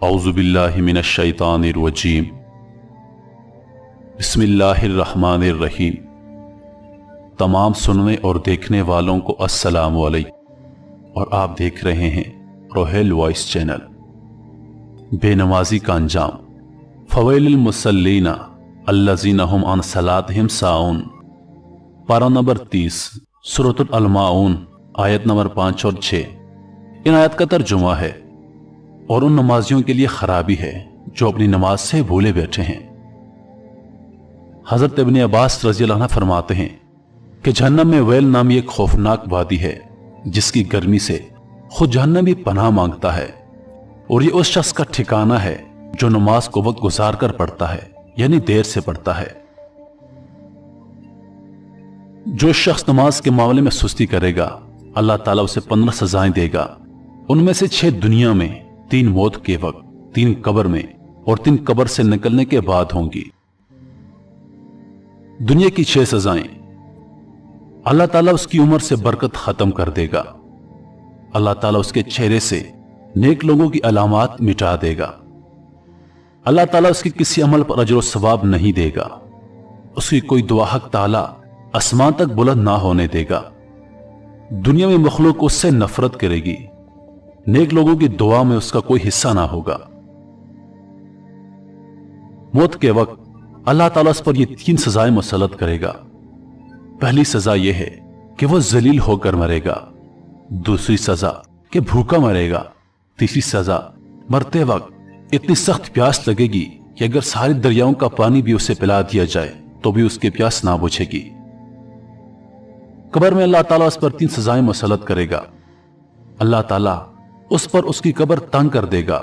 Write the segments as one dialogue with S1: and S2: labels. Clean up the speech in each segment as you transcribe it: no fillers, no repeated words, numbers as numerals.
S1: औज़ु बिल्लाहि मिनश शैतानिर रजीम। बिस्मिल्लाहिर रहमानिर रहीम। तमाम सुनने और देखने वालों को अस्सलाम वालेकुम और आप देख रहे हैं रोहेल वॉइस चैनल। बेनमाजी का अंजाम। फवैलिल मुसल्लीना अल्लज़ीना हुम अन सलातिहिम साऊन। पारा नंबर 30 सूरतुल अल-माऊन आयत नंबर 5 और 6। इन आयत का तर्जुमा है और उन नमाजियों के लिए खराबी है जो अपनी नमाज से भूले बैठे हैं। हजरत इब्न अब्बास रज़ियल्लाहु अन्हु फरमाते हैं कि जहन्नम में वैल नामी एक खौफनाक वादी है जिसकी गर्मी से खुद जहन्नम भी पनाह मांगता है, और ये उस शख्स का ठिकाना है जो नमाज को वक्त गुजार कर पढ़ता है, यानी देर से पढ़ता है। जो शख्स नमाज के मामले में सुस्ती करेगा अल्लाह ताला उसे 15 सजाएं देगा। उनमें से 6 दुनिया में, 3 मौत के वक्त, 3 कब्र में और 3 कब्र से निकलने के बाद होंगी। दुनिया की 6 सजाएं। अल्लाह ताला उसकी उम्र से बरकत खत्म कर देगा। अल्लाह ताला उसके चेहरे से नेक लोगों की अलामात मिटा देगा। अल्लाह ताला उसके किसी अमल पर अजर व सवाब नहीं देगा। उसकी कोई दुआ हक ताला आसमान तक बुलंद ना होने देगा। दुनिया में मखलूक उससे नफरत करेगी। नेक लोगों की दुआ में उसका कोई हिस्सा ना होगा। मौत के वक्त अल्लाह ताला उस पर ये 3 सजाएं मुसल्लत करेगा। पहली सजा यह है कि वह जलील होकर मरेगा। दूसरी सजा कि भूखा मरेगा। तीसरी सजा मरते वक्त इतनी सख्त प्यास लगेगी कि अगर सारे दरियाओं का पानी भी उसे पिला दिया जाए तो भी उसकी प्यास ना बुझेगी। कब्र में अल्लाह ताला उस पर 3 सजाएं मुसल्लत करेगा। अल्लाह ताला उस पर उसकी कब्र तंग कर देगा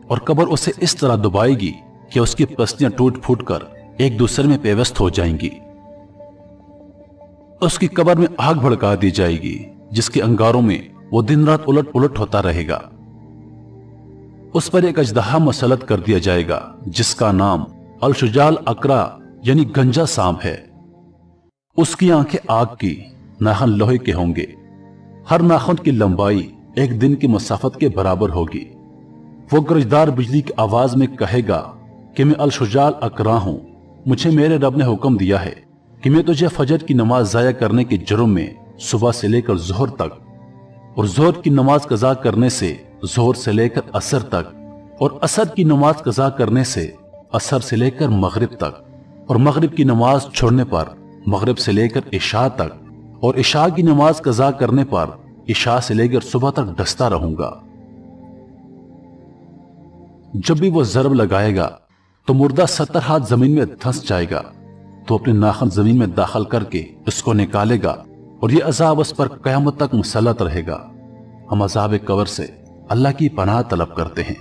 S1: और कब्र उसे इस तरह दबाएगी कि उसकी पसलियां टूट फूट कर एक दूसरे में पेवस्त हो जाएंगी। उसकी कब्र में आग भड़का दी जाएगी जिसके अंगारों में वो दिन रात उलट पुलट होता रहेगा। उस पर एक अजदहा मुसल्लत कर दिया जाएगा जिसका नाम अल-शुजाल अकरा यानी गंजा सांप है। उसकी आंखें आग की, नाखून लोहे के होंगे। हर नाखून की लंबाई एक दिन की मुसाफत के बराबर होगी। वो गरजदार बिजली की आवाज में कहेगा कि मैं अल-शुजाल अकरा हूं। मुझे मेरे रब ने हुक्म दिया है कि मैं तुझे फजर की नमाज जाया करने के जुर्म में सुबह से लेकर जोहर तक, और जोहर की नमाज कज़ा करने से जोहर से लेकर असर तक, और असर की नमाज कज़ा करने से असर से लेकर मगरिब तक, और मगरिब की नमाज छोड़ने पर मगरिब से लेकर इशा तक, और इशा की नमाज कज़ा करने पर इशा से लेकर सुबह तक डसता रहूंगा। जब भी वो ज़रब लगाएगा तो मुर्दा 70 हाथ जमीन में धंस जाएगा। तो अपने नाखून जमीन में दाखिल करके उसको निकालेगा और ये अजाब उस पर कयामत तक मुसल्लत रहेगा। हम अजाब कब्र से अल्लाह की पनाह तलब करते हैं।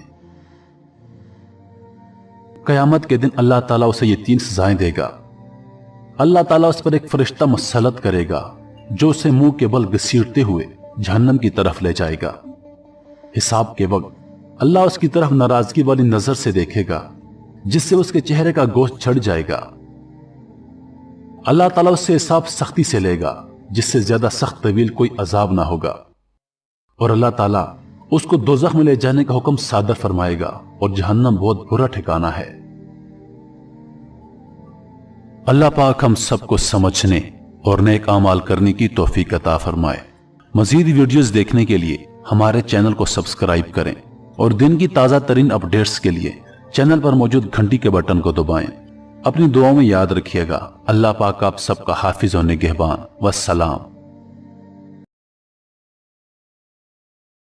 S1: कयामत के दिन अल्लाह ताला उसे ये 3 सजाएं देगा। अल्लाह ताला उस पर एक फरिश्ता मुसल्लत करेगा जो उसे मुंह के बल घसीटते हुए जहन्नम की तरफ ले जाएगा। हिसाब के वक्त अल्लाह उसकी तरफ नाराजगी वाली नजर से देखेगा जिससे उसके चेहरे का गोश्त छड़ जाएगा। अल्लाह ताला उससे हिसाब सख्ती से लेगा जिससे ज्यादा सख्त तवील कोई अजाब ना होगा, और अल्लाह ताला उसको दोज़ख में ले जाने का हुक्म सादर फरमाएगा, और जहन्नम बहुत बुरा ठिकाना है। अल्लाह पाक हम सबको समझने और नेक आमाल करने की तौफीक अता फरमाए। मजीद वीडियोस देखने के लिए हमारे चैनल को सब्सक्राइब करें और दिन की ताज़ा तरीन अपडेट्स के लिए चैनल पर मौजूद घंटी के बटन को दबाएं। अपनी दुआओं में याद रखिएगा। अल्लाह पाक आप सबका हाफिज और निगहबान। वस्सलाम।